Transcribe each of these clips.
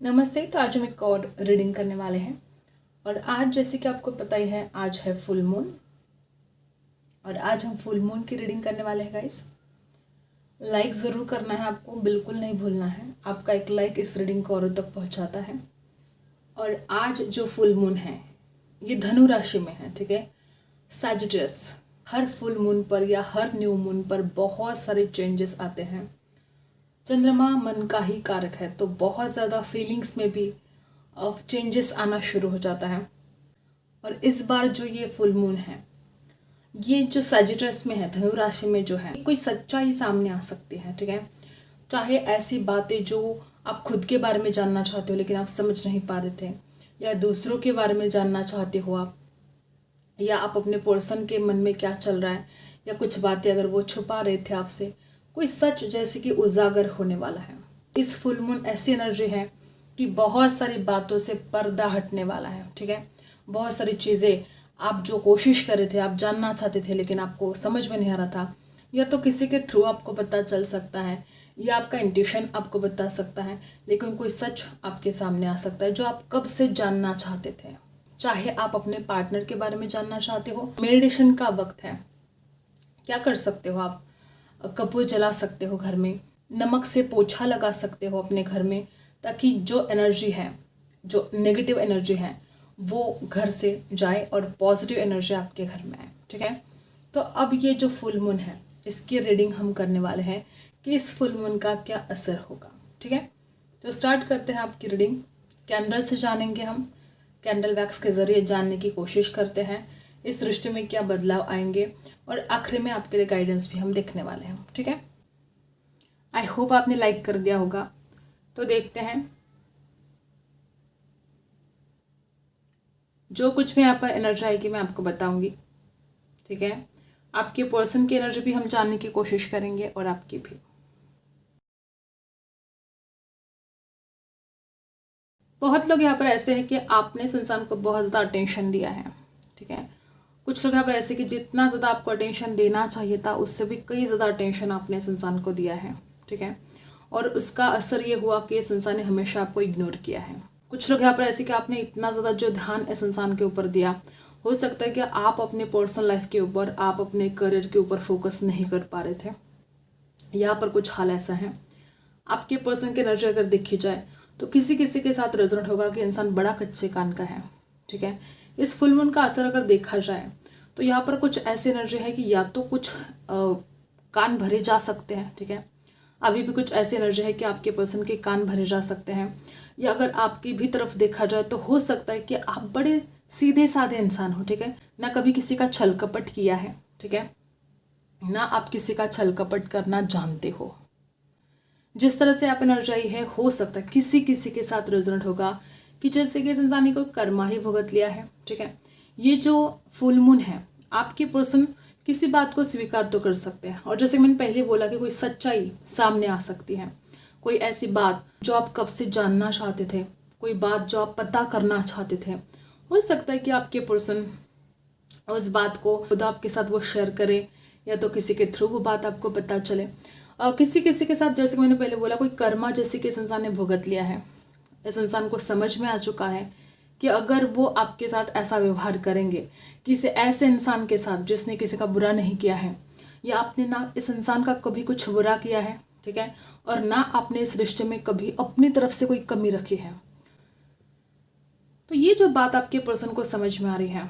नमस्ते। तो आज हम एक और रीडिंग करने वाले हैं और आज जैसे कि आपको पता ही है आज है फुल मून और आज हम फुल मून की रीडिंग करने वाले हैं गाइस। लाइक ज़रूर करना है, आपको बिल्कुल नहीं भूलना है। आपका एक लाइक इस रीडिंग को औरों तक पहुंचाता है। और आज जो फुल मून है ये धनु राशि में है, ठीक है। सैजिटेरियस, हर फुल मून पर या हर न्यू मून पर बहुत सारे चेंजेस आते हैं। चंद्रमा मन का ही कारक है तो बहुत ज़्यादा फीलिंग्स में भी चेंजेस आना शुरू हो जाता है। और इस बार जो ये फुल मून है ये जो सैजिटेरियस में है, धनु राशि में जो है, कोई सच्चाई सामने आ सकती है, ठीक है। चाहे ऐसी बातें जो आप खुद के बारे में जानना चाहते हो लेकिन आप समझ नहीं पा रहे थे, या दूसरों के बारे में जानना चाहते हो आप, या आप अपने पर्सन के मन में क्या चल रहा है, या कुछ बातें अगर वो छुपा रहे थे आपसे, कोई सच जैसे कि उजागर होने वाला है। इस फुल मून ऐसी एनर्जी है कि बहुत सारी बातों से पर्दा हटने वाला है, ठीक है। बहुत सारी चीज़ें आप जो कोशिश कर रहे थे, आप जानना चाहते थे लेकिन आपको समझ में नहीं आ रहा था, या तो किसी के थ्रू आपको पता चल सकता है, या आपका इंट्यूशन आपको बता सकता है, लेकिन कोई सच आपके सामने आ सकता है जो आप कब से जानना चाहते थे। चाहे आप अपने पार्टनर के बारे में जानना चाहते हो, मेडिटेशन का वक्त है। क्या कर सकते हो आप? कपूर जला सकते हो घर में, नमक से पोछा लगा सकते हो अपने घर में, ताकि जो एनर्जी है, जो नेगेटिव एनर्जी है वो घर से जाए और पॉजिटिव एनर्जी आपके घर में आए, ठीक है। तो अब ये जो फुल मून है इसकी रीडिंग हम करने वाले हैं कि इस फुल मून का क्या असर होगा, ठीक है। तो स्टार्ट करते हैं आपकी रीडिंग। कैंडल से जानेंगे हम, कैंडल वैक्स के ज़रिए जानने की कोशिश करते हैं इस रिश्ते में क्या बदलाव आएंगे, और आखिरी में आपके लिए गाइडेंस भी हम देखने वाले हैं, ठीक है। आई होप आपने लाइक कर दिया होगा। तो देखते हैं जो कुछ भी यहाँ पर एनर्जी आएगी मैं आपको बताऊंगी, ठीक है। आपके पर्सन की एनर्जी भी हम जानने की कोशिश करेंगे और आपकी भी। बहुत लोग यहाँ पर ऐसे हैं कि आपने इस इंसान को बहुत ज़्यादा अटेंशन दिया है, ठीक है। कुछ लोग यहाँ पर ऐसे कि जितना ज़्यादा आपको अटेंशन देना चाहिए था उससे भी कई ज़्यादा अटेंशन आपने इस इंसान को दिया है, ठीक है। और उसका असर ये हुआ कि इस इंसान ने हमेशा आपको इग्नोर किया है। कुछ लोग यहाँ पर ऐसे कि आपने इतना ज़्यादा जो ध्यान इस इंसान के ऊपर दिया, हो सकता है कि आप अपने पर्सनल लाइफ के ऊपर, आप अपने करियर के ऊपर फोकस नहीं कर पा रहे थे। यहाँ पर कुछ हाल ऐसा है। आपके पर्सन की एनर्जी अगर देखी जाए तो किसी किसी के साथ रेजोनेट होगा कि इंसान बड़ा कच्चे कान का है, ठीक है। इस फुल मून का असर अगर देखा जाए तो यहाँ पर कुछ ऐसी एनर्जी है कि या तो कुछ कान भरे जा सकते हैं, ठीक है। अभी भी कुछ ऐसी एनर्जी है कि आपके पर्सन के कान भरे जा सकते हैं, या अगर आपकी भी तरफ देखा जाए तो हो सकता है कि आप बड़े सीधे साधे इंसान हो, ठीक है। ना कभी किसी का छल कपट किया है, ठीक है, ना आप किसी का छल कपट करना जानते हो। जिस तरह से आप एनर्जी आई है, हो सकता है किसी किसी के साथ रेजोनेट होगा कि जैसे कि इस इंसान ने कोई कर्मा ही भुगत लिया है, ठीक है। ये जो फुल मून है आपके पर्सन किसी बात को स्वीकार तो कर सकते हैं, और जैसे मैंने पहले बोला कि कोई सच्चाई सामने आ सकती है, कोई ऐसी बात जो आप कब से जानना चाहते थे, कोई बात जो आप पता करना चाहते थे। हो सकता है कि आपके पर्सन उस बात को खुद आपके साथ वो शेयर करे, या तो किसी के थ्रू वो बात आपको पता चले। और किसी किसी के साथ जैसे मैंने पहले बोला कोई कर्मा जैसे कि इस इंसान ने भुगत लिया है। इस इंसान को समझ में आ चुका है कि अगर वो आपके साथ ऐसा व्यवहार करेंगे, किसी ऐसे इंसान के साथ जिसने किसी का बुरा नहीं किया है, या आपने ना इस इंसान का कभी कुछ बुरा किया है, ठीक है, और ना आपने इस रिश्ते में कभी अपनी तरफ से कोई कमी रखी है, तो ये जो बात आपके पर्सन को समझ में आ रही है,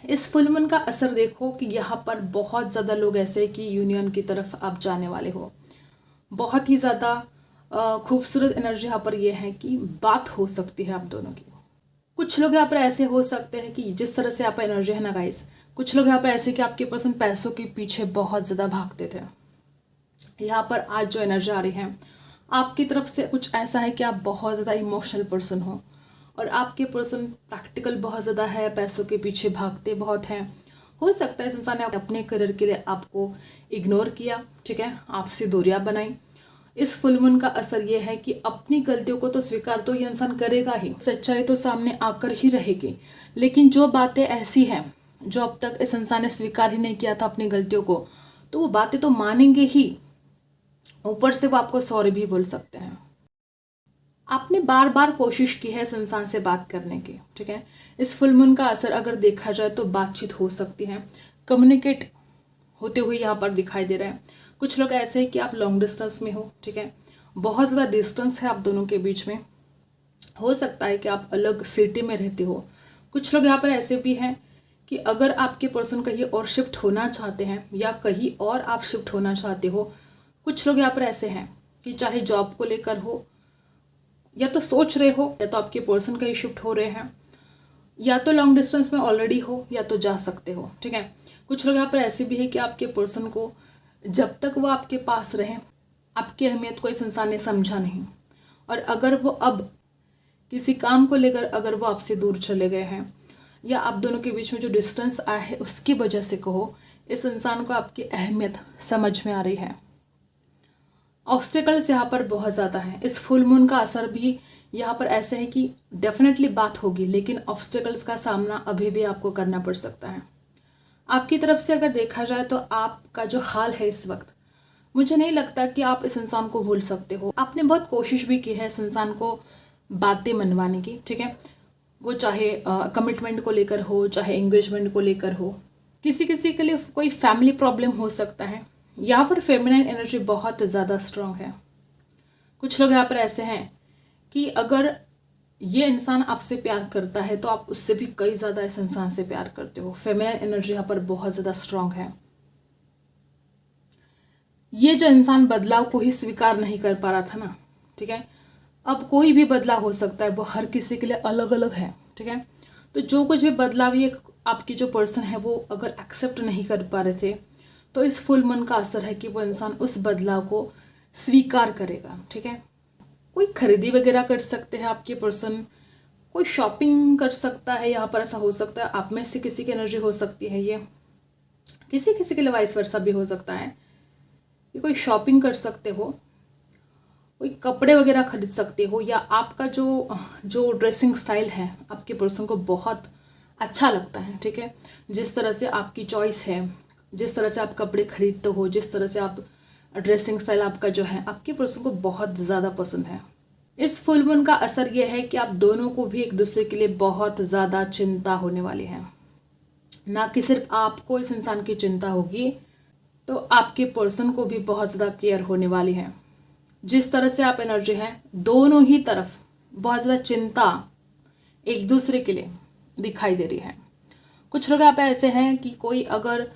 इस फुल मून का असर देखो कि यहाँ पर बहुत ज़्यादा लोग ऐसे कि यूनियन की तरफ आप जाने वाले हो। बहुत ही ज़्यादा खूबसूरत एनर्जी यहाँ पर यह है कि बात हो सकती है आप दोनों की। कुछ लोग यहाँ पर ऐसे हो सकते हैं कि जिस तरह से आप एनर्जी है ना गाइस, कुछ लोग यहाँ पर ऐसे कि आपके पर्सन पैसों के पीछे बहुत ज़्यादा भागते थे। यहाँ पर आज जो एनर्जी आ रही है आपकी तरफ से कुछ ऐसा है कि आप बहुत ज़्यादा इमोशनल पर्सन हो, और आपके पर्सन प्रैक्टिकल बहुत ज़्यादा है, पैसों के पीछे भागते बहुत हैं। हो सकता है इस इंसान ने अपने करियर के लिए आपको इग्नोर किया, ठीक है, आपसे दूरियां बनाई। इस फुल मून का असर ये है कि अपनी गलतियों को तो स्वीकार तो ये इंसान करेगा ही, सच्चाई तो सामने आकर ही रहेगी, लेकिन जो बातें ऐसी हैं जो अब तक इस इंसान ने स्वीकार ही नहीं किया था अपनी गलतियों को, तो वो बातें तो मानेंगे ही, ऊपर से वो आपको सॉरी भी बोल सकते हैं। आपने बार बार कोशिश की है इस इंसान से बात करने की, ठीक है। इस फुल मून का असर अगर देखा जाए तो बातचीत हो सकती है, कम्युनिकेट होते हुए यहाँ पर दिखाई दे रहा है। कुछ लोग ऐसे हैं कि आप लॉन्ग डिस्टेंस में हो, ठीक है, बहुत ज़्यादा डिस्टेंस है आप दोनों के बीच में। हो सकता है कि आप अलग सिटी में रहते हो। कुछ लोग यहाँ पर ऐसे भी हैं कि अगर आपके पर्सन कहीं और शिफ्ट होना चाहते हैं या कहीं और आप शिफ्ट होना चाहते हो। कुछ लोग यहाँ पर ऐसे हैं कि चाहे जॉब को लेकर हो, या तो सोच रहे हो, या तो आपके पर्सन कहीं शिफ्ट हो रहे हैं, या तो लॉन्ग डिस्टेंस में ऑलरेडी हो, या तो जा सकते हो, ठीक है। कुछ लोग यहाँ पर ऐसे भी है कि आपके पर्सन को जब तक वो आपके पास रहे आपकी अहमियत को इस इंसान ने समझा नहीं, और अगर वो अब किसी काम को लेकर अगर वो आपसे दूर चले गए हैं, या आप दोनों के बीच में जो डिस्टेंस आया है उसकी वजह से कहो, इस इंसान को आपकी अहमियत समझ में आ रही है। ऑब्स्टिकल्स यहाँ पर बहुत ज़्यादा हैं। इस फुल मून का असर भी यहाँ पर ऐसे है कि डेफिनेटली बात होगी, लेकिन ऑब्स्टिकल्स का सामना अभी भी आपको करना पड़ सकता है। आपकी तरफ से अगर देखा जाए तो आपका जो हाल है इस वक्त, मुझे नहीं लगता कि आप इस इंसान को भूल सकते हो। आपने बहुत कोशिश भी की है इस इंसान को बातें मनवाने की, ठीक है, वो चाहे कमिटमेंट को लेकर हो, चाहे एंगेजमेंट को लेकर हो। किसी किसी के लिए कोई फैमिली प्रॉब्लम हो सकता है। यहाँ पर फेमिनाइन एनर्जी बहुत ज़्यादा स्ट्रांग है। कुछ लोग यहाँ पर ऐसे हैं कि अगर ये इंसान आपसे प्यार करता है तो आप उससे भी कई ज़्यादा इस इंसान से प्यार करते हो। फेमिनाइन एनर्जी यहाँ पर बहुत ज़्यादा स्ट्रांग है। ये जो इंसान बदलाव को ही स्वीकार नहीं कर पा रहा था ना, ठीक है, अब कोई भी बदलाव हो सकता है, वो हर किसी के लिए अलग अलग है, ठीक है। तो जो कुछ भी बदलाव ये आपकी जो पर्सन है वो अगर एक्सेप्ट नहीं कर पा रहे थे, तो इस फुल मून का असर है कि वो इंसान उस बदलाव को स्वीकार करेगा, ठीक है। कोई खरीदी वगैरह कर सकते हैं आपके पर्सन, कोई शॉपिंग कर सकता है, यहाँ पर ऐसा हो सकता है। आप में से किसी की एनर्जी हो सकती है, ये किसी किसी के लिए वाइस वर्सा भी हो सकता है कि कोई शॉपिंग कर सकते हो, कोई कपड़े वगैरह खरीद सकते हो, या आपका जो ड्रेसिंग स्टाइल है आपके पर्सन को बहुत अच्छा लगता है, ठीक है। जिस तरह से आपकी चॉइस है, जिस तरह से आप कपड़े खरीदते हो, जिस तरह से आप ड्रेसिंग स्टाइल आपका जो है आपके पर्सन को बहुत ज़्यादा पसंद है। इस फुल मून का असर यह है कि आप दोनों को भी एक दूसरे के लिए बहुत ज़्यादा चिंता होने वाली है। ना कि सिर्फ आपको इस इंसान की चिंता होगी, तो आपके पर्सन को भी बहुत ज़्यादा केयर होने वाली है। जिस तरह से आप एनर्जी है, दोनों ही तरफ बहुत ज़्यादा चिंता एक दूसरे के लिए दिखाई दे रही है। कुछ लोग आप ऐसे हैं कि कोई अगर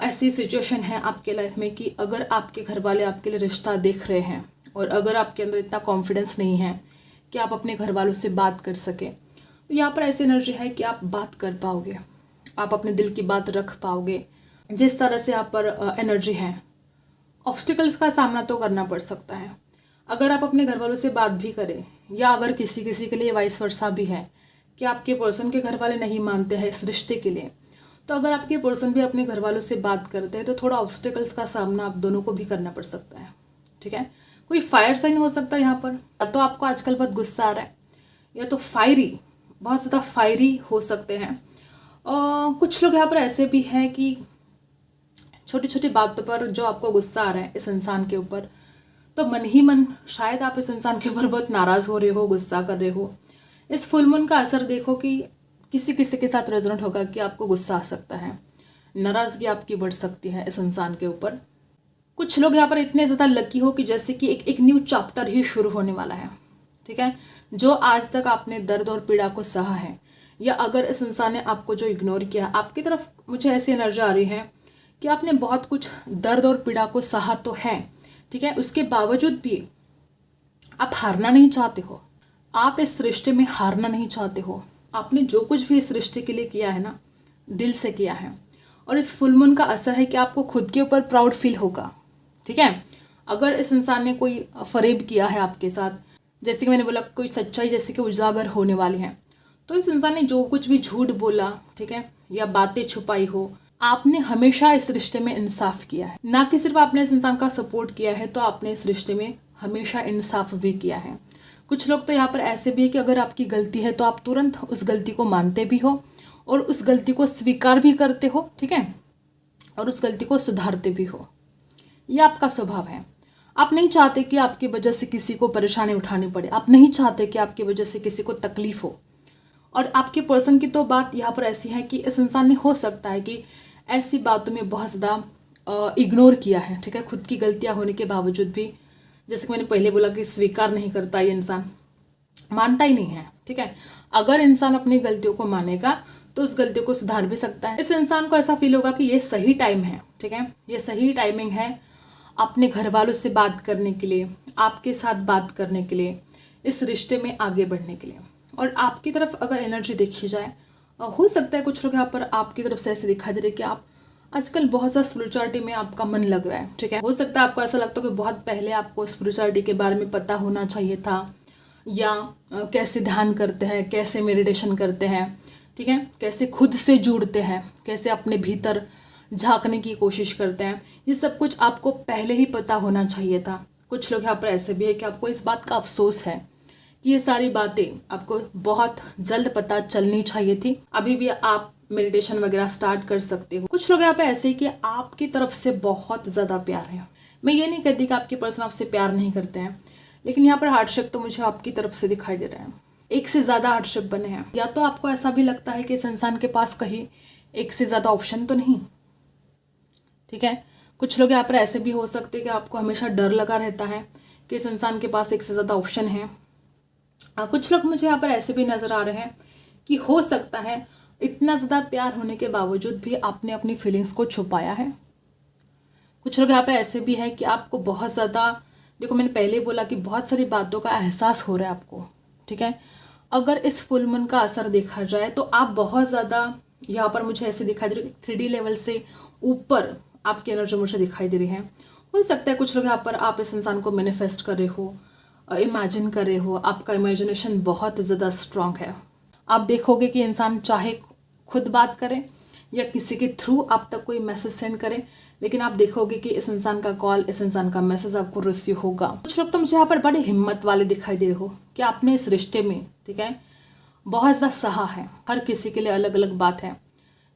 ऐसी सिचुएशन है आपके लाइफ में कि अगर आपके घर वाले आपके लिए रिश्ता देख रहे हैं, और अगर आपके अंदर इतना कॉन्फिडेंस नहीं है कि आप अपने घर वालों से बात कर सके, तो यहाँ पर ऐसी एनर्जी है कि आप बात कर पाओगे, आप अपने दिल की बात रख पाओगे। जिस तरह से आप पर एनर्जी है, ऑब्स्टिकल्स का सामना तो करना पड़ सकता है। अगर आप अपने घर वालों से बात भी करें, या अगर किसी किसी के लिए वाइस वर्सा भी है कि आपके पर्सन के घर वाले नहीं मानते हैं इस रिश्ते के लिए, तो अगर आपके पर्सन भी अपने घर वालों से बात करते हैं तो थोड़ा ऑब्स्टिकल्स का सामना आप दोनों को भी करना पड़ सकता है, ठीक है। कोई फायर साइन हो सकता है यहाँ पर, या तो आपको आजकल बहुत गुस्सा आ रहा है, या तो फायरी, बहुत ज़्यादा फायरी हो सकते हैं। और कुछ लोग यहाँ पर ऐसे भी हैं कि छोटी छोटी बातों पर जो आपको गुस्सा आ रहा है इस इंसान के ऊपर, तो मन ही मन शायद आप इस इंसान के ऊपर बहुत नाराज़ हो रहे हो, गुस्सा कर रहे हो। इस फुल मून का असर देखो कि किसी किसी के साथ रेजोनेट होगा कि आपको गुस्सा आ सकता है, नाराज़गी आपकी बढ़ सकती है इस इंसान के ऊपर। कुछ लोग यहाँ पर इतने ज़्यादा लकी हो कि जैसे कि एक न्यू चैप्टर ही शुरू होने वाला है, ठीक है। जो आज तक आपने दर्द और पीड़ा को सहा है, या अगर इस इंसान ने आपको जो इग्नोर किया, आपकी तरफ मुझे ऐसी एनर्जी आ रही है कि आपने बहुत कुछ दर्द और पीड़ा को सहा तो है, ठीक है, उसके बावजूद भी आप हारना नहीं चाहते हो, आप इस रिश्ते में हारना नहीं चाहते हो। आपने जो कुछ भी इस रिश्ते के लिए किया है ना, दिल से किया है। और इस फुल मून का असर है कि आपको खुद के ऊपर प्राउड फील होगा, ठीक है। अगर इस इंसान ने कोई फरेब किया है आपके साथ, जैसे कि मैंने बोला कोई सच्चाई जैसे कि उजागर होने वाली है, तो इस इंसान ने जो कुछ भी झूठ बोला, ठीक है, या बातें छुपाई हो, आपने हमेशा इस रिश्ते में इंसाफ किया है। ना कि सिर्फ आपने इस इंसान का सपोर्ट किया है, तो आपने इस रिश्ते में हमेशा इंसाफ भी किया है। कुछ लोग तो यहाँ पर ऐसे भी है कि अगर आपकी गलती है तो आप तुरंत उस गलती को मानते भी हो, और उस गलती को स्वीकार भी करते हो, ठीक है, और उस गलती को सुधारते भी हो। ये आपका स्वभाव है। आप नहीं चाहते कि आपकी वजह से किसी को परेशानी उठानी पड़े, आप नहीं चाहते कि आपकी वजह से किसी को तकलीफ हो। और आपके पर्सन की तो बात यहाँ पर ऐसी है कि इस इंसान ने हो सकता है कि ऐसी बातों में बहुत ज़्यादा इग्नोर किया है, ठीक है, खुद की गलतियाँ होने के बावजूद भी। जैसे कि मैंने पहले बोला कि स्वीकार नहीं करता ये इंसान, मानता ही नहीं है, ठीक है। अगर इंसान अपनी गलतियों को मानेगा तो उस गलतियों को सुधार भी सकता है। इस इंसान को ऐसा फील होगा कि ये सही टाइम है, ठीक है, ये सही टाइमिंग है अपने घर वालों से बात करने के लिए, आपके साथ बात करने के लिए, इस रिश्ते में आगे बढ़ने के लिए। और आपकी तरफ अगर एनर्जी देखी जाए, हो सकता है कुछ लोग यहाँ पर आपकी तरफ से ऐसे दिखाई दे रहे कि आप आजकल बहुत सा स्पिरिचुअलिटी में आपका मन लग रहा है, ठीक है। हो सकता है आपको ऐसा लगता है कि बहुत पहले आपको स्पिरिचुअलिटी के बारे में पता होना चाहिए था, या कैसे ध्यान करते हैं, कैसे मेडिटेशन करते हैं, ठीक है, कैसे खुद से जुड़ते हैं, कैसे अपने भीतर झांकने की कोशिश करते हैं, ये सब कुछ आपको पहले ही पता होना चाहिए था। कुछ लोग यहाँ पर ऐसे भी है कि आपको इस बात का अफसोस है कि ये सारी बातें आपको बहुत जल्द पता चलनी चाहिए थी। अभी भी आप मेडिटेशन वगैरह स्टार्ट कर सकते हो। कुछ लोग यहाँ पे ऐसे कि आपकी तरफ से बहुत ज़्यादा प्यार है। मैं ये नहीं कहती कि आपके पर्सन आपसे प्यार नहीं करते हैं, लेकिन यहाँ पर हार्डशिप तो मुझे आपकी तरफ से दिखाई दे रहा है। एक से ज़्यादा हार्डशिप बने हैं, या तो आपको ऐसा भी लगता है कि इस इंसान के पास कहीं एक से ज़्यादा ऑप्शन तो नहीं, ठीक है। कुछ लोग यहाँ पर ऐसे भी हो सकते हैं कि आपको हमेशा डर लगा रहता है कि इस इंसान के पास एक से ज़्यादा ऑप्शन है। कुछ लोग मुझे यहाँ पर ऐसे भी नज़र आ रहे हैं कि हो सकता है इतना ज़्यादा प्यार होने के बावजूद भी आपने अपनी फीलिंग्स को छुपाया है। कुछ लोग यहाँ पर ऐसे भी है कि आपको बहुत ज़्यादा, देखो मैंने पहले ही बोला कि बहुत सारी बातों का एहसास हो रहा है आपको, ठीक है। अगर इस फुल मून का असर देखा जाए तो आप बहुत ज़्यादा यहाँ पर मुझे ऐसे दिखाई दे रही है, 3D लेवल से ऊपर आपकी एनर्जी मुझे दिखाई दे रही है। हो सकता है कुछ लोग यहाँ पर आप इस इंसान को मैनिफेस्ट कर रहे हो, इमेजिन कर रहे हो, आपका इमेजिनेशन बहुत ज़्यादा स्ट्रांग है। आप देखोगे कि इंसान चाहे खुद बात करे या किसी के थ्रू आप तक कोई मैसेज सेंड करे, लेकिन आप देखोगे कि इस इंसान का कॉल, इस इंसान का मैसेज आपको रिसीव होगा। कुछ लोग तो मुझे यहाँ पर बड़े हिम्मत वाले दिखाई दे रहे हो कि आपने इस रिश्ते में, ठीक है, बहुत ज़्यादा सहा है। हर किसी के लिए अलग अलग बात है,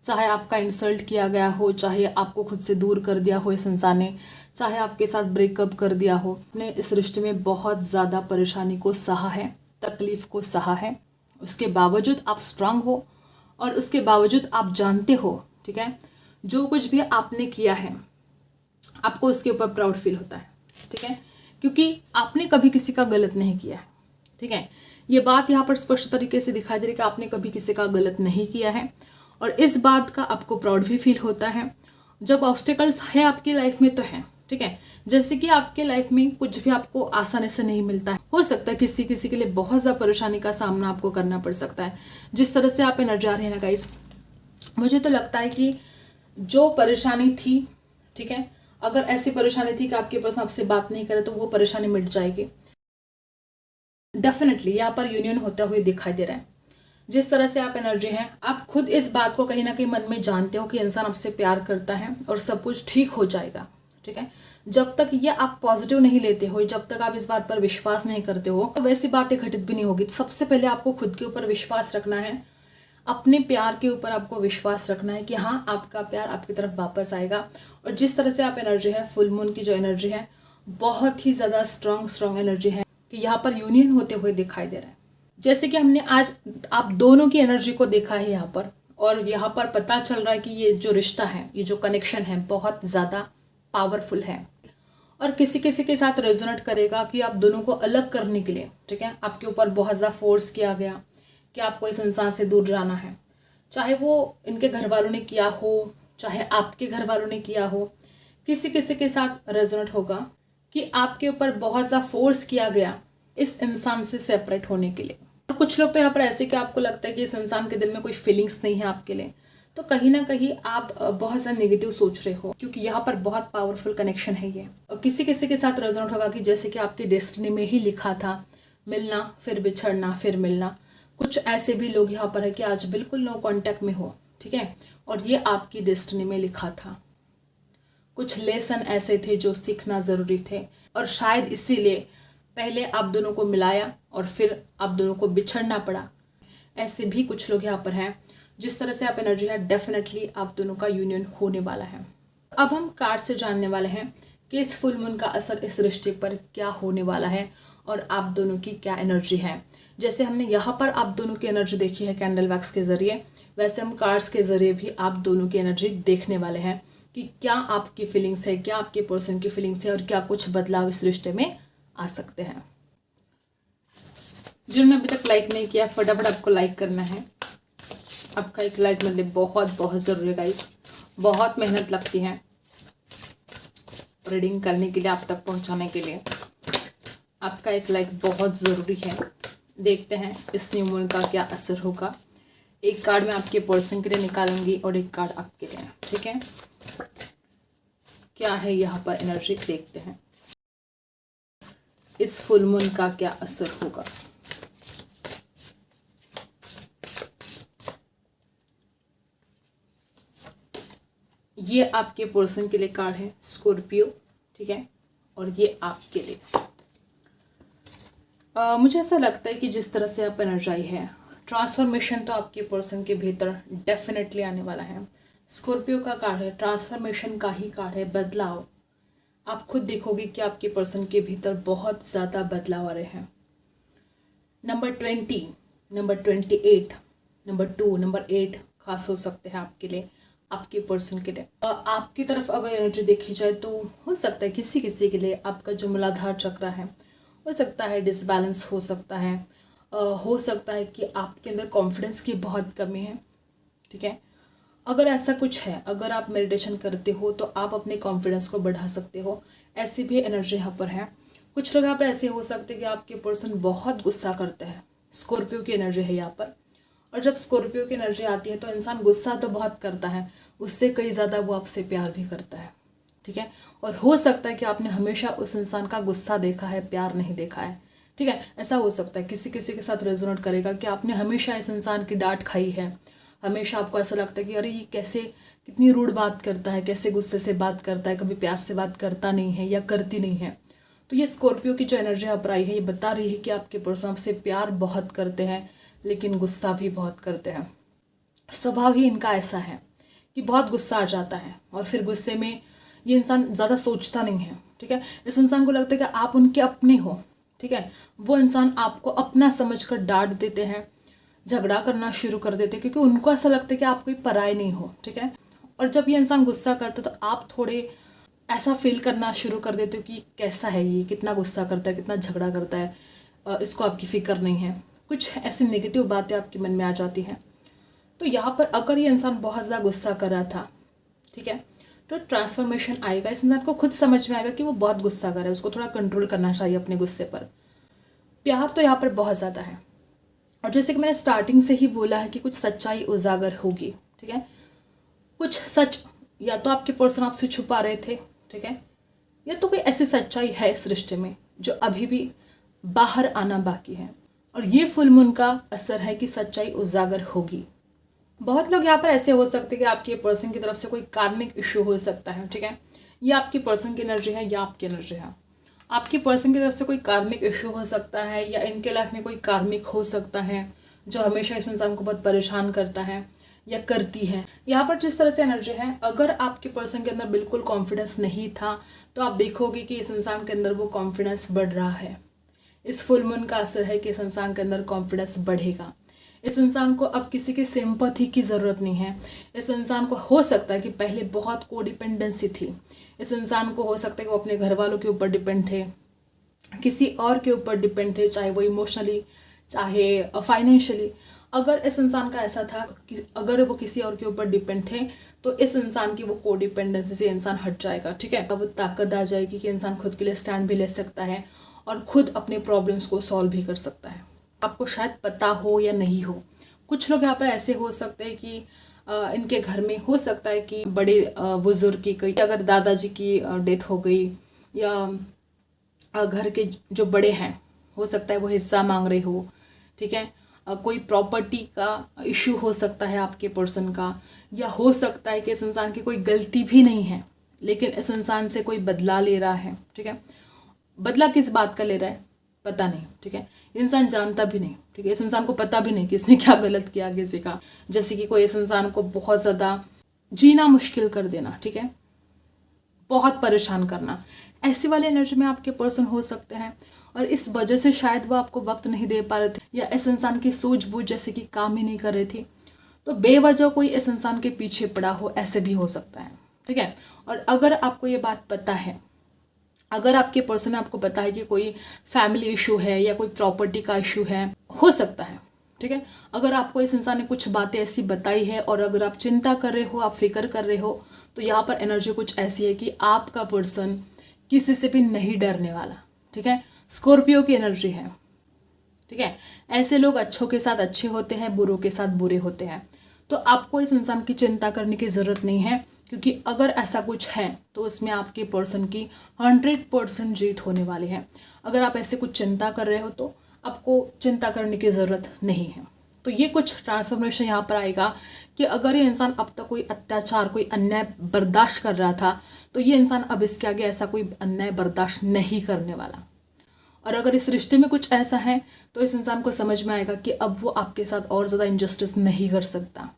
चाहे आपका इंसल्ट किया गया हो, चाहे आपको खुद से दूर कर दिया हो इस इंसान ने, चाहे आपके साथ ब्रेकअप कर दिया हो, आपने इस रिश्ते में बहुत ज़्यादा परेशानी को सहा है, तकलीफ को सहा है। उसके बावजूद आप स्ट्रांग हो और उसके बावजूद आप जानते हो, ठीक है, जो कुछ भी आपने किया है आपको उसके ऊपर प्राउड फील होता है, ठीक है, क्योंकि आपने कभी किसी का गलत नहीं किया है, ठीक है। ये बात यहाँ पर स्पष्ट तरीके से दिखाई दे रही है कि आपने कभी किसी का गलत नहीं किया है, और इस बात का आपको प्राउड भी फील होता है। जब ऑब्स्टिकल्स है आपकी लाइफ में तो है, ठीक है, जैसे कि आपके लाइफ में कुछ भी आपको आसानी से नहीं मिलता है। हो सकता है किसी किसी के लिए बहुत ज़्यादा परेशानी का सामना आपको करना पड़ सकता है। जिस तरह से आप एनर्जी आ रही है ना गाइस, मुझे तो लगता है कि जो परेशानी थी, ठीक है, अगर ऐसी परेशानी थी कि आपके पास आपसे बात नहीं करे तो वो परेशानी मिट जाएगी डेफिनेटली। यहाँ पर यूनियन होता हुए दिखाई दे रहा है। जिस तरह से आप एनर्जी हैं, आप खुद इस बात को कहीं ना कहीं मन में जानते हो कि इंसान आपसे प्यार करता है और सब कुछ ठीक हो जाएगा, ठीक है। जब तक ये आप पॉजिटिव नहीं लेते हो, जब तक आप इस बात पर विश्वास नहीं करते हो, तो वैसी बातें घटित भी नहीं होगी। तो सबसे पहले आपको खुद के ऊपर विश्वास रखना है, अपने प्यार के ऊपर आपको विश्वास रखना है कि हाँ, आपका प्यार आपकी तरफ वापस आएगा। और जिस तरह से आप एनर्जी है, फुल मून की जो एनर्जी है, बहुत ही ज़्यादा स्ट्रांग एनर्जी है कि यहाँ पर यूनियन होते हुए दिखाई दे रहा है। जैसे कि हमने आज आप दोनों की एनर्जी को देखा है यहाँ पर, और यहाँ पर पता चल रहा है कि ये जो रिश्ता है, ये जो कनेक्शन है, बहुत ज़्यादा पावरफुल है और किसी किसी के साथ रेजोनेट करेगा कि आप दोनों को अलग करने के लिए, ठीक है, आपके ऊपर बहुत ज़्यादा फोर्स किया गया कि आपको इस इंसान से दूर जाना है। चाहे वो इनके घर वालों ने किया हो, चाहे आपके घर वालों ने किया हो, किसी किसी के साथ रेजोनेट होगा कि आपके ऊपर बहुत ज़्यादा फोर्स किया गया इस इंसान से सेपरेट होने के लिए। तो कुछ लोग तो यहाँ पर ऐसे कि आपको लगता है कि इस इंसान के दिल में कोई फीलिंग्स नहीं है आपके लिए, तो कहीं ना कहीं आप बहुत ज़्यादा नेगेटिव सोच रहे हो, क्योंकि यहाँ पर बहुत पावरफुल कनेक्शन है ये। और किसी किसी के साथ रेजोनेट होगा कि जैसे कि आपकी डेस्टिनी में ही लिखा था, मिलना फिर बिछड़ना फिर मिलना। कुछ ऐसे भी लोग यहाँ पर है कि आज बिल्कुल नो कांटेक्ट में हो, ठीक है, और ये आपकी डेस्टिनी में लिखा था। कुछ लेसन ऐसे थे जो सीखना ज़रूरी थे, और शायद इसीलिए पहले आप दोनों को मिलाया और फिर आप दोनों को बिछड़ना पड़ा। ऐसे भी कुछ लोग यहाँ पर हैं। जिस तरह से आप एनर्जी है, डेफिनेटली आप दोनों का यूनियन होने वाला है। अब हम कार्ड से जानने वाले हैं कि इस फुल मून का असर इस रिश्ते पर क्या होने वाला है और आप दोनों की क्या एनर्जी है। जैसे हमने यहाँ पर आप दोनों की एनर्जी देखी है कैंडल वैक्स के ज़रिए, वैसे हम कार्ड्स के ज़रिए भी आप दोनों की एनर्जी देखने वाले हैं कि क्या आपकी फीलिंग्स है, क्या आपके पर्सन की फीलिंग्स है और क्या कुछ बदलाव इस रिश्ते में आ सकते हैं। जिन्होंने अभी तक लाइक नहीं किया फटाफट आपको लाइक करना है। आपका एक लाइक मेरे लिए बहुत बहुत ज़रूरी है गाइस। बहुत मेहनत लगती है रीडिंग करने के लिए, आप तक पहुंचाने के लिए आपका एक लाइक बहुत ज़रूरी है। देखते हैं इस न्यू मून का क्या असर होगा। एक कार्ड मैं आपके पर्सन के लिए निकालूंगी और एक कार्ड आपके लिए, ठीक है। क्या है यहाँ पर एनर्जी, देखते हैं इस फुल मून का क्या असर होगा। ये आपके पर्सन के लिए कार्ड है स्कॉर्पियो, ठीक है, और ये आपके लिए। मुझे ऐसा लगता है कि जिस तरह से आप एनर्जाई है, ट्रांसफॉर्मेशन तो आपके पर्सन के भीतर डेफिनेटली आने वाला है। स्कॉर्पियो का कार्ड है, ट्रांसफॉर्मेशन का ही कार्ड है, बदलाव। आप खुद देखोगे कि आपके पर्सन के भीतर बहुत ज़्यादा बदलाव आ रहे हैं। नंबर 20, नंबर 28, नंबर 2, नंबर 8 खास हो सकते हैं आपके लिए, आपके पर्सन के लिए। आपकी तरफ अगर एनर्जी देखी जाए तो हो सकता है किसी किसी के लिए आपका जो मूलाधार चक्र है हो सकता है डिसबैलेंस हो सकता है। हो सकता है कि आपके अंदर कॉन्फिडेंस की बहुत कमी है, ठीक है। अगर ऐसा कुछ है, अगर आप मेडिटेशन करते हो तो आप अपने कॉन्फिडेंस को बढ़ा सकते हो, ऐसी भी एनर्जी यहाँ पर है। कुछ लोग यहाँ पर ऐसे हो सकते हैं कि आपके पर्सन बहुत गुस्सा करते हैं, स्कॉर्पियो की एनर्जी है यहाँ पर। और जब स्कॉर्पियो की एनर्जी आती है तो इंसान गुस्सा तो बहुत करता है, उससे कई ज़्यादा वो आपसे प्यार भी करता है, ठीक है। और हो सकता है कि आपने हमेशा उस इंसान का गुस्सा देखा है, प्यार नहीं देखा है, ठीक है। ऐसा हो सकता है किसी किसी के साथ रेजोनेट करेगा कि आपने हमेशा इस इंसान की डांट खाई है। हमेशा आपको ऐसा लगता है कि अरे ये कैसे, कितनी रूड बात करता है, कैसे गुस्से से बात करता है, कभी प्यार से बात करता नहीं है या करती नहीं है। तो ये स्कॉर्पियो की जो एनर्जी आप आई है ये बता रही है कि आपके पर्सन आपसे प्यार बहुत करते हैं लेकिन गुस्सा भी बहुत करते हैं। स्वभाव ही इनका ऐसा है कि बहुत गुस्सा आ जाता है और फिर गुस्से में ये इंसान ज़्यादा सोचता नहीं है, ठीक है। इस इंसान को लगता है कि आप उनके अपने हो, ठीक है। वो इंसान आपको अपना समझकर डांट देते हैं, झगड़ा करना शुरू कर देते हैं क्योंकि उनको ऐसा लगता है कि आप कोई पराये नहीं हो, ठीक है। और जब ये इंसान गुस्सा करता है तो आप थोड़े ऐसा फील करना शुरू कर देते हो कि कैसा है ये, कितना गुस्सा करता है, कितना झगड़ा करता है, इसको आपकी फिक्र नहीं है। कुछ ऐसी नेगेटिव बातें आपके मन में आ जाती हैं। तो यहाँ पर अगर ये इंसान बहुत ज़्यादा गुस्सा कर रहा था, ठीक है, तो ट्रांसफॉर्मेशन आएगा। इस इंसान को खुद समझ में आएगा कि वो बहुत गुस्सा कर रहा है, उसको थोड़ा कंट्रोल करना चाहिए अपने गुस्से पर। प्यार तो यहाँ पर बहुत ज़्यादा है और जैसे कि मैंने स्टार्टिंग से ही बोला है कि कुछ सच्चाई उजागर होगी, ठीक है। कुछ सच या तो आपके पर्सन आपसे छुपा रहे थे, ठीक है, या तो कोई ऐसी सच्चाई है इस रिश्ते में जो अभी भी बाहर आना बाकी है। और ये फुल मून का असर है कि सच्चाई उजागर होगी। बहुत लोग यहाँ पर ऐसे हो सकते हैं कि आपके पर्सन की तरफ से कोई कार्मिक इशू हो सकता है, ठीक है। ये आपकी पर्सन की एनर्जी है या आपकी एनर्जी है। आपकी पर्सन की तरफ से कोई कार्मिक इशू हो सकता है या इनके लाइफ में कोई कार्मिक हो सकता है जो हमेशा इस इंसान को बहुत परेशान करता है या करती है। यहाँ पर जिस तरह से एनर्जी है, अगर आपके पर्सन के अंदर बिल्कुल कॉन्फिडेंस नहीं था तो आप देखोगे कि इस इंसान के अंदर वो कॉन्फिडेंस बढ़ रहा है। इस फुल मून का असर है कि इस इंसान के अंदर कॉन्फिडेंस बढ़ेगा। इस इंसान को अब किसी की सिंपैथी की ज़रूरत नहीं है। इस इंसान को हो सकता है कि पहले बहुत कोडिपेंडेंसी थी। इस इंसान को हो सकता है कि वो अपने घर वालों के ऊपर डिपेंड थे, किसी और के ऊपर डिपेंड थे, चाहे वो इमोशनली चाहे फाइनेंशियली। अगर इस इंसान का ऐसा था कि अगर वो किसी और के ऊपर डिपेंड थे तो इस इंसान की वो कोडिपेंडेंसी से इंसान हट जाएगा, ठीक है। वो ताकत आ जाएगी कि इंसान खुद के लिए स्टैंड भी ले सकता है और खुद अपने प्रॉब्लम्स को सॉल्व भी कर सकता है। आपको शायद पता हो या नहीं हो, कुछ लोग यहाँ पर ऐसे हो सकते हैं कि इनके घर में हो सकता है कि बड़े बुजुर्ग की कोई, अगर दादाजी की डेथ हो गई या घर के जो बड़े हैं हो सकता है वो हिस्सा मांग रहे हो, ठीक है। कोई प्रॉपर्टी का इशू हो सकता है आपके पर्सन का, या हो सकता है कि इस इंसान की कोई गलती भी नहीं है लेकिन इस इंसान से कोई बदला ले रहा है, ठीक है। बदला किस बात का ले रहा है पता नहीं, ठीक है। इंसान जानता भी नहीं, ठीक है। इस इंसान को पता भी नहीं कि इसने क्या गलत किया किसी का। जैसे कि कोई इस इंसान को बहुत ज़्यादा जीना मुश्किल कर देना, ठीक है, बहुत परेशान करना, ऐसी वाली एनर्जी में आपके पर्सन हो सकते हैं। और इस वजह से शायद वो आपको वक्त नहीं दे पा रहे थे, या इस इंसान की सूझबूझ जैसे कि काम ही नहीं कर रही थी, तो बेवजह कोई इस इंसान के पीछे पड़ा हो, ऐसे भी हो सकता है। ठीक है। और अगर आपको ये बात पता है, अगर आपके पर्सन ने आपको पता है कि कोई फैमिली इशू है या कोई प्रॉपर्टी का इशू है, हो सकता है। ठीक है। अगर आपको इस इंसान ने कुछ बातें ऐसी बताई है और अगर आप चिंता कर रहे हो, आप फिक्र कर रहे हो, तो यहाँ पर एनर्जी कुछ ऐसी है कि आपका पर्सन किसी से भी नहीं डरने वाला। ठीक है। स्कॉर्पियो की एनर्जी है। ठीक है। ऐसे लोग अच्छों के साथ अच्छे होते हैं, बुरों के साथ बुरे होते हैं। तो आपको इस इंसान की चिंता करने की ज़रूरत नहीं है, क्योंकि अगर ऐसा कुछ है तो उसमें आपके पर्सन की 100% जीत होने वाली है। अगर आप ऐसे कुछ चिंता कर रहे हो तो आपको चिंता करने की ज़रूरत नहीं है। तो ये कुछ ट्रांसफॉर्मेशन यहाँ पर आएगा कि अगर ये इंसान अब तक कोई अत्याचार, कोई अन्याय बर्दाश्त कर रहा था, तो ये इंसान अब इसके आगे ऐसा कोई अन्याय बर्दाश्त नहीं करने वाला। और अगर इस रिश्ते में कुछ ऐसा है तो इस इंसान को समझ में आएगा कि अब वो आपके साथ और ज़्यादा इनजस्टिस नहीं कर सकता,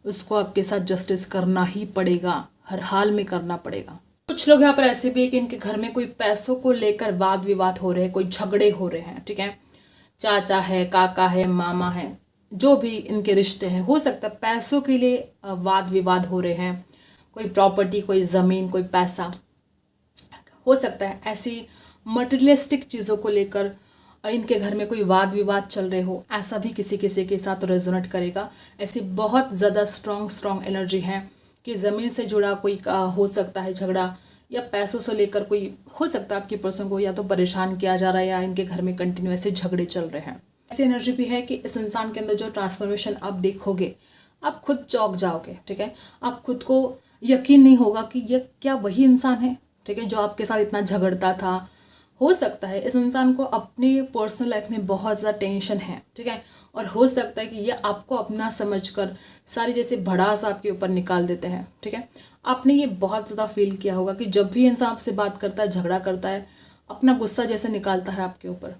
उसको आपके साथ जस्टिस करना ही पड़ेगा, हर हाल में करना पड़ेगा। कुछ लोग यहाँ पर ऐसे भी है कि इनके घर में कोई पैसों को लेकर वाद विवाद हो रहे हैं, कोई झगड़े हो रहे हैं। ठीक है। चाचा है, काका है, मामा है, जो भी इनके रिश्ते हैं, हो सकता है पैसों के लिए वाद विवाद हो रहे हैं, कोई प्रॉपर्टी, कोई ज़मीन, कोई पैसा, हो सकता है ऐसी मटेरियलिस्टिक चीज़ों को लेकर इनके घर में कोई वाद विवाद चल रहे हो। ऐसा भी किसी किसी के साथ रेजोनेट करेगा। ऐसी बहुत ज़्यादा स्ट्रॉन्ग एनर्जी है कि ज़मीन से जुड़ा कोई हो सकता है झगड़ा, या पैसों से लेकर कोई हो सकता है आपकी पर्सन को या तो परेशान किया जा रहा है या इनके घर में कंटिन्यूअसली झगड़े चल रहे हैं। ऐसी एनर्जी भी है कि इस इंसान के अंदर जो ट्रांसफॉर्मेशन आप देखोगे, आप खुद चौंक जाओगे। ठीक है। आप खुद को यकीन नहीं होगा कि ये क्या वही इंसान है, ठीक है, जो आपके साथ इतना झगड़ता था। हो सकता है इस इंसान को अपनी पर्सनल लाइफ में बहुत ज़्यादा टेंशन है। ठीक है। और हो सकता है कि ये आपको अपना समझकर सारी जैसे भड़ास आपके ऊपर निकाल देते हैं। ठीक है। आपने ये बहुत ज़्यादा फील किया होगा कि जब भी इंसान आपसे बात करता है, झगड़ा करता है, अपना गुस्सा जैसे निकालता है आपके ऊपर।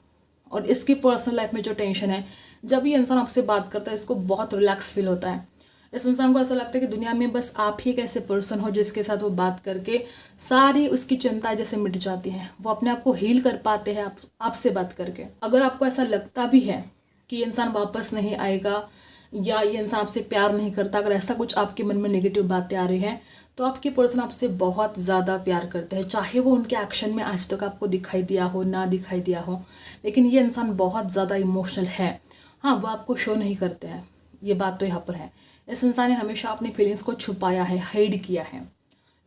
और इसकी पर्सनल लाइफ में जो टेंशन है, जब ये इंसान आपसे बात करता है, इसको बहुत रिलैक्स फील होता है। इस इंसान को ऐसा लगता है कि दुनिया में बस आप ही एक ऐसे पर्सन हो जिसके साथ वो बात करके सारी उसकी चिंताएं जैसे मिट जाती हैं। वो अपने आप को हील कर पाते हैं आपसे बात करके। अगर आपको ऐसा लगता भी है कि ये इंसान वापस नहीं आएगा या ये इंसान आपसे प्यार नहीं करता, अगर ऐसा कुछ आपके मन में नेगेटिव बातें आ रही हैं, तो आपके पर्सन आपसे बहुत ज़्यादा प्यार करते हैं। चाहे वो उनके एक्शन में आज तक आपको दिखाई दिया हो, ना दिखाई दिया हो, लेकिन ये इंसान बहुत ज़्यादा इमोशनल है। हाँ, वो आपको शो नहीं करते हैं, ये बात तो यहाँ पर है। इस इंसान ने हमेशा अपनी फीलिंग्स को छुपाया है, हाइड किया है।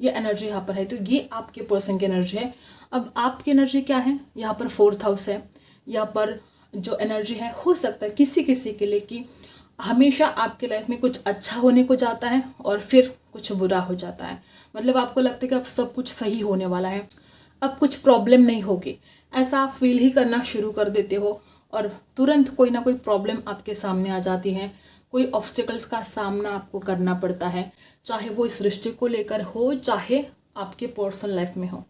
ये एनर्जी यहाँ पर है। तो ये आपके पर्सन की एनर्जी है। अब आपकी एनर्जी क्या है, यहाँ पर 4th हाउस है। यहाँ पर जो एनर्जी है, हो सकता है किसी किसी के लिए कि हमेशा आपके लाइफ में कुछ अच्छा होने को जाता है और फिर कुछ बुरा हो जाता है। मतलब आपको लगता है कि अब सब कुछ सही होने वाला है, अब कुछ प्रॉब्लम नहीं होगी, ऐसा आप फील ही करना शुरू कर देते हो और तुरंत कोई ना कोई प्रॉब्लम आपके सामने आ जाती है। कोई ऑब्स्टिकल्स का सामना आपको करना पड़ता है, चाहे वो इस रिश्ते को लेकर हो, चाहे आपके पर्सनल लाइफ में हो।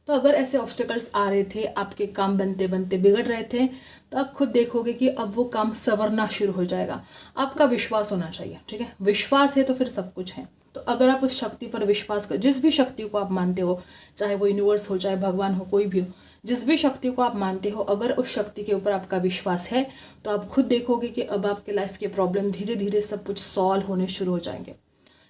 तो अगर ऐसे ऑब्स्टिकल्स आ रहे थे, आपके काम बनते बनते बिगड़ रहे थे, तो आप खुद देखोगे कि अब वो काम संवरना शुरू हो जाएगा। आपका विश्वास होना चाहिए। ठीक है। विश्वास है तो फिर सब कुछ है। तो अगर आप उस शक्ति पर विश्वास कर, जिस भी शक्ति को आप मानते हो, चाहे वो यूनिवर्स हो, चाहे भगवान हो, कोई भी हो, जिस भी शक्ति को आप मानते हो, अगर उस शक्ति के ऊपर आपका विश्वास है, तो आप खुद देखोगे कि अब आपके लाइफ के प्रॉब्लम धीरे धीरे सब कुछ सॉल्व होने शुरू हो जाएंगे।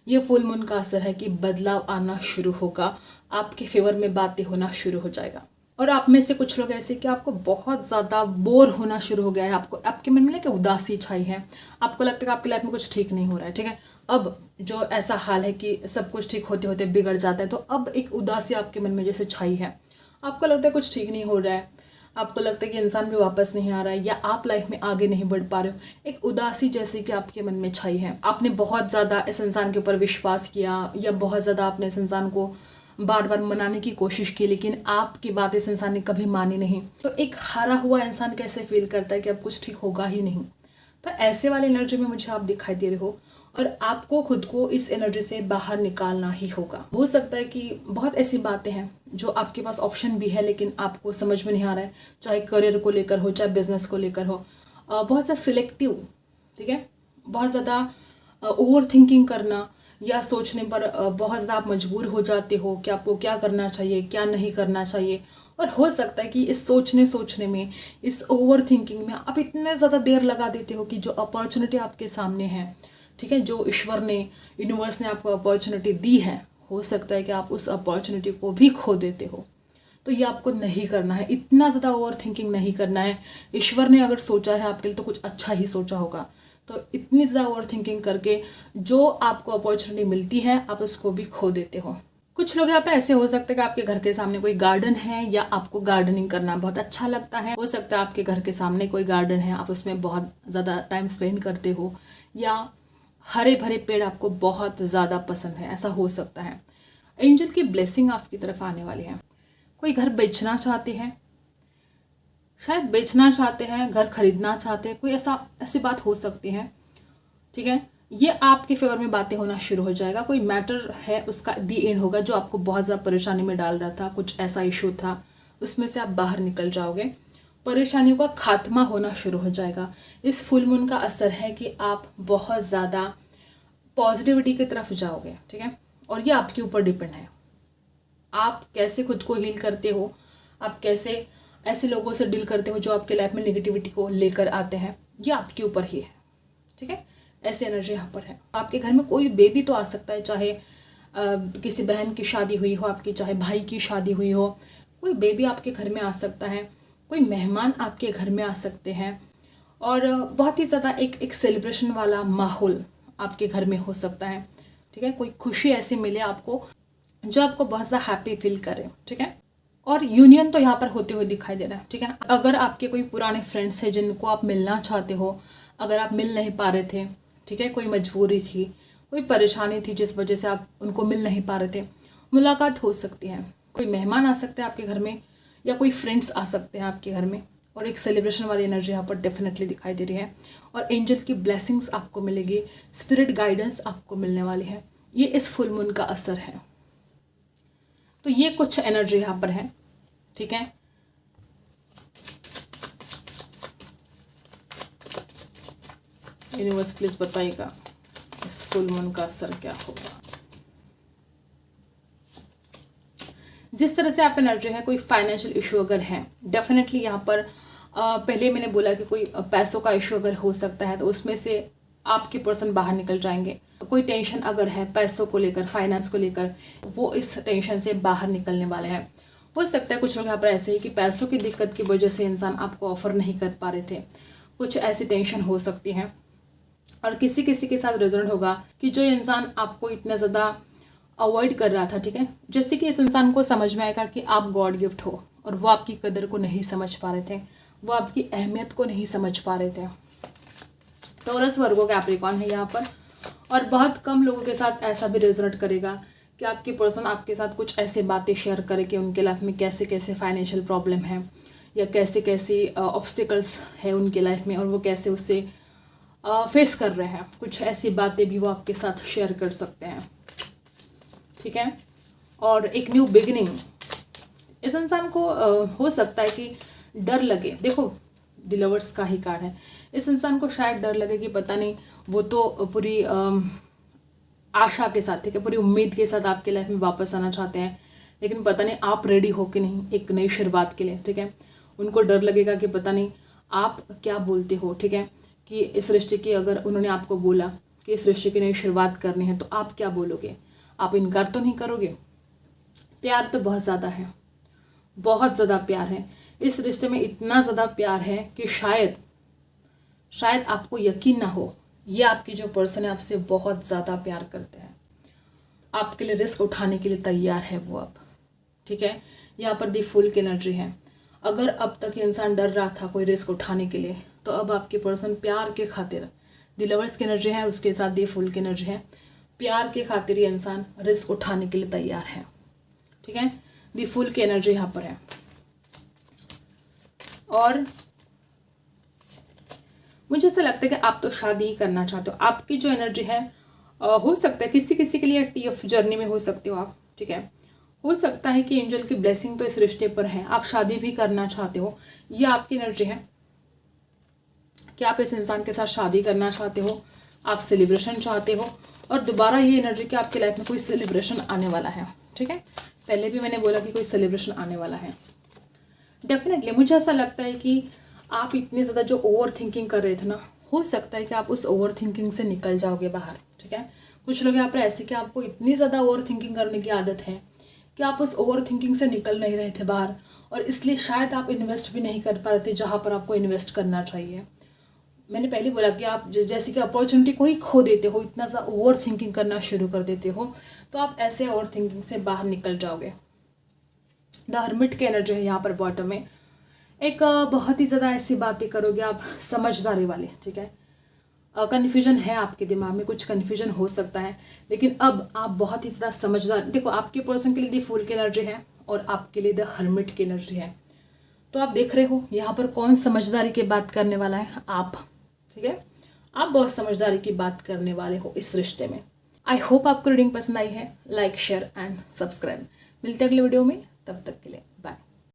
ये फुल मून का असर है कि बदलाव आना शुरू होगा, आपके फेवर में बातें होना शुरू हो जाएगा। और आप में से कुछ लोग ऐसे कि आपको बहुत ज़्यादा बोर होना शुरू हो गया है, आपको आपके मन में ना उदासी छाई है, आपको लगता है कि आपकी लाइफ में कुछ ठीक नहीं हो रहा है। ठीक है। अब जो ऐसा हाल है कि सब कुछ ठीक होते होते बिगड़ जाता है, तो अब एक उदासी आपके मन में जैसे छाई है, आपको लगता है कुछ ठीक नहीं हो रहा है, आपको लगता है कि इंसान भी वापस नहीं आ रहा है, या आप लाइफ में आगे नहीं बढ़ पा रहे हो। एक उदासी जैसे कि आपके मन में छाई है। आपने बहुत ज़्यादा इस इंसान के ऊपर विश्वास किया, या बहुत ज़्यादा आपने इस इंसान को बार बार मनाने की कोशिश की, लेकिन आपकी बात इस इंसान ने कभी मानी नहीं। तो एक हारा हुआ इंसान कैसे फील करता है कि अब कुछ ठीक होगा ही नहीं। तो ऐसे वाले एनर्जी में मुझे आप दिखाई दे रहे हो, और आपको खुद को इस एनर्जी से बाहर निकालना ही होगा। हो सकता है कि बहुत ऐसी बातें हैं जो आपके पास ऑप्शन भी है, लेकिन आपको समझ में नहीं आ रहा है, चाहे करियर को लेकर हो, चाहे बिजनेस को लेकर हो। बहुत ज़्यादा सिलेक्टिव, ठीक है, बहुत ज़्यादा ओवर थिंकिंग करना, या सोचने पर बहुत ज़्यादा आप मजबूर हो जाते हो कि आपको क्या करना चाहिए, क्या नहीं करना चाहिए। और हो सकता है कि इस सोचने में, इस ओवर थिंकिंग में आप इतने ज़्यादा देर लगा देते हो कि जो अपॉर्चुनिटी आपके सामने है, ठीक है, जो ईश्वर ने, यूनिवर्स ने आपको अपॉर्चुनिटी दी है, हो सकता है कि आप उस अपॉर्चुनिटी को भी खो देते हो। तो ये आपको नहीं करना है, इतना ज़्यादा ओवर थिंकिंग नहीं करना है। ईश्वर ने अगर सोचा है आपके लिए तो कुछ अच्छा ही सोचा होगा। तो इतनी ज़्यादा ओवर थिंकिंग करके जो आपको अपॉर्चुनिटी मिलती है आप उसको भी खो देते हो। कुछ लोग यहाँ पे ऐसे हो सकते हैं कि आपके घर के सामने कोई गार्डन है या आपको गार्डनिंग करना बहुत अच्छा लगता है। हो सकता है आपके घर के सामने कोई गार्डन है, आप उसमें बहुत ज़्यादा टाइम स्पेंड करते हो, या हरे भरे पेड़ आपको बहुत ज़्यादा पसंद है, ऐसा हो सकता है। एंजल की ब्लेसिंग आपकी तरफ आने वाली है। कोई घर बेचना चाहते हैं, शायद बेचना चाहते हैं, घर खरीदना चाहते हैं, कोई ऐसी बात हो सकती है, ठीक है। ये आपके फेवर में बातें होना शुरू हो जाएगा। कोई मैटर है उसका दी एंड होगा जो आपको बहुत ज़्यादा परेशानी में डाल रहा था, कुछ ऐसा इशू था, उसमें से आप बाहर निकल जाओगे। परेशानियों का खात्मा होना शुरू हो जाएगा। इस फुल मून का असर है कि आप बहुत ज़्यादा पॉजिटिविटी की तरफ जाओगे, ठीक है। और ये आपके ऊपर डिपेंड है, आप कैसे खुद को हील करते हो, आप कैसे ऐसे लोगों से डील करते हो जो आपके लाइफ में नेगेटिविटी को लेकर आते हैं, ये आपके ऊपर ही है, ठीक है। ऐसी एनर्जी यहाँ पर है। आपके घर में कोई बेबी तो आ सकता है, चाहे किसी बहन की शादी हुई हो आपकी, चाहे भाई की शादी हुई हो, कोई बेबी आपके घर में आ सकता है, कोई मेहमान आपके घर में आ सकते हैं, और बहुत ही ज़्यादा एक सेलिब्रेशन वाला माहौल आपके घर में हो सकता है, ठीक है। कोई खुशी ऐसी मिले आपको जो आपको बहुत ज़्यादा हैप्पी फील करे, ठीक है। और यूनियन तो यहाँ पर होते हुए दिखाई दे रहा है, ठीक है। अगर आपके कोई पुराने फ्रेंड्स हैं जिनको आप मिलना चाहते हो, अगर आप मिल नहीं पा रहे थे, ठीक है, कोई मजबूरी थी, कोई परेशानी थी जिस वजह से आप उनको मिल नहीं पा रहे थे, मुलाकात हो सकती है। कोई मेहमान आ सकते हैं आपके घर में, या कोई फ्रेंड्स आ सकते हैं आपके घर में, और एक सेलिब्रेशन वाली एनर्जी यहाँ पर डेफिनेटली दिखाई दे रही है। और एंजल की ब्लेसिंग्स आपको मिलेगी, स्पिरिट गाइडेंस आपको मिलने वाली है। ये इस फुल मून का असर है। तो ये कुछ एनर्जी यहाँ पर है, ठीक है। यूनिवर्स प्लीज बताइएगा इस फुल मून का असर क्या होगा। जिस तरह से आप एनर्जी है, कोई फाइनेंशियल इशू अगर है, डेफिनेटली यहाँ पर पहले मैंने बोला कि कोई पैसों का इशू अगर हो सकता है तो उसमें से आपके पर्सन बाहर निकल जाएंगे। कोई टेंशन अगर है पैसों को लेकर, फाइनेंस को लेकर, वो इस टेंशन से बाहर निकलने वाले हैं। हो सकता है कुछ लोग यहाँ पर ऐसे ही कि पैसों की दिक्कत की वजह से इंसान आपको ऑफर नहीं कर पा रहे थे, कुछ ऐसी टेंशन हो सकती है। और किसी किसी के साथ रेजोनेट होगा कि जो इंसान आपको इतना ज़्यादा अवॉइड कर रहा था, ठीक है, जैसे कि इस इंसान को समझ में आएगा कि आप गॉड गिफ्ट हो और वो आपकी कदर को नहीं समझ पा रहे थे, वो आपकी अहमियत को नहीं समझ पा रहे थे। टॉरस, वर्गो, कैप्रिकॉर्न है यहाँ पर। और बहुत कम लोगों के साथ ऐसा भी रेजोनेट करेगा कि आपके पर्सन आपके साथ कुछ ऐसे बातें शेयर करे कि उनके लाइफ में कैसे कैसे फाइनेंशियल प्रॉब्लम है, या कैसे कैसे ऑब्स्टिकल्स है उनके लाइफ में, और वो कैसे उससे फेस कर रहे हैं। कुछ ऐसी बातें भी वो आपके साथ शेयर कर सकते हैं, ठीक है। और एक न्यू बिगिनिंग, इस इंसान को हो सकता है कि डर लगे। देखो, द लवर्स का ही कार्ड है। इस इंसान को शायद डर लगे कि पता नहीं, वो तो पूरी आशा के साथ, ठीक है, पूरी उम्मीद के साथ आपके लाइफ में वापस आना चाहते हैं, लेकिन पता नहीं आप रेडी हो कि नहीं एक नई शुरुआत के लिए, ठीक है। उनको डर लगेगा कि पता नहीं आप क्या बोलते हो, ठीक है, कि इस रिश्ते की, अगर उन्होंने आपको बोला कि इस रिश्ते की नई शुरुआत करनी है तो आप क्या बोलोगे, आप इनकार तो नहीं करोगे। प्यार तो बहुत ज़्यादा है, बहुत ज़्यादा प्यार है इस रिश्ते में, इतना ज़्यादा प्यार है कि शायद आपको यकीन ना हो, ये आपकी जो पर्सन है आपसे बहुत ज़्यादा प्यार करते हैं, आपके लिए रिस्क उठाने के लिए तैयार है वो अब, ठीक है। यहाँ पर दी फूल की एनर्जी है। अगर अब तक ये इंसान डर रहा था कोई रिस्क उठाने के लिए, तो अब आपके पर्सन प्यार के खातिर, दी लवर्स की एनर्जी है, उसके साथ दी फूल की एनर्जी है, प्यार के खातिर ये इंसान रिस्क उठाने के लिए तैयार है, ठीक है। दी फूल की एनर्जी यहाँ पर है। और मुझे ऐसा लगता है कि आप तो शादी ही करना चाहते हो। आपकी जो एनर्जी है, हो सकता है किसी किसी के लिए TF जर्नी में हो सकते हो आप, ठीक है। हो सकता है कि एंजल की ब्लेसिंग तो इस रिश्ते पर है, आप शादी भी करना चाहते हो, ये आपकी एनर्जी है कि आप इस इंसान के साथ शादी करना चाहते हो, आप सेलिब्रेशन चाहते हो, और दोबारा ये एनर्जी कि आपकी लाइफ में कोई सेलिब्रेशन आने वाला है, ठीक है। पहले भी मैंने बोला कि कोई सेलिब्रेशन आने वाला है। डेफिनेटली मुझे ऐसा लगता है कि आप इतनी ज़्यादा जो ओवर थिंकिंग कर रहे थे ना, हो सकता है कि आप उस ओवर थिंकिंग से निकल जाओगे बाहर, ठीक है। कुछ लोग यहाँ पर ऐसे कि आपको इतनी ज़्यादा ओवर थिंकिंग करने की आदत है कि आप उस ओवर थिंकिंग से निकल नहीं रहे थे बाहर, और इसलिए शायद आप इन्वेस्ट भी नहीं कर पा रहे थे जहाँ पर आपको इन्वेस्ट करना चाहिए। मैंने पहले बोला कि आप जैसे कि अपॉर्चुनिटी को ही खो देते हो, इतना सा ओवर थिंकिंग करना शुरू कर देते हो, तो आप ऐसे ओवर थिंकिंग से बाहर निकल जाओगे। द हर्मिट की एनर्जी है यहाँ पर बॉटम में। एक बहुत ही ज़्यादा ऐसी बातें करोगे आप समझदारी वाले, ठीक है। कन्फ्यूजन है आपके दिमाग में, कुछ कन्फ्यूजन हो सकता है, लेकिन अब आप बहुत ही ज़्यादा समझदार। देखो आपके पर्सन के लिए द फूल की एनर्जी है और आपके लिए द हर्मिट की एनर्जी है। तो आप देख रहे हो यहाँ पर कौन समझदारी की बात करने वाला है, आप, ठीक है। आप बहुत समझदारी की बात करने वाले हो इस रिश्ते में। आई होप आपको रीडिंग पसंद आई है। Like, share and subscribe. मिलते हैं अगले वीडियो में, तब तक के लिए बाय।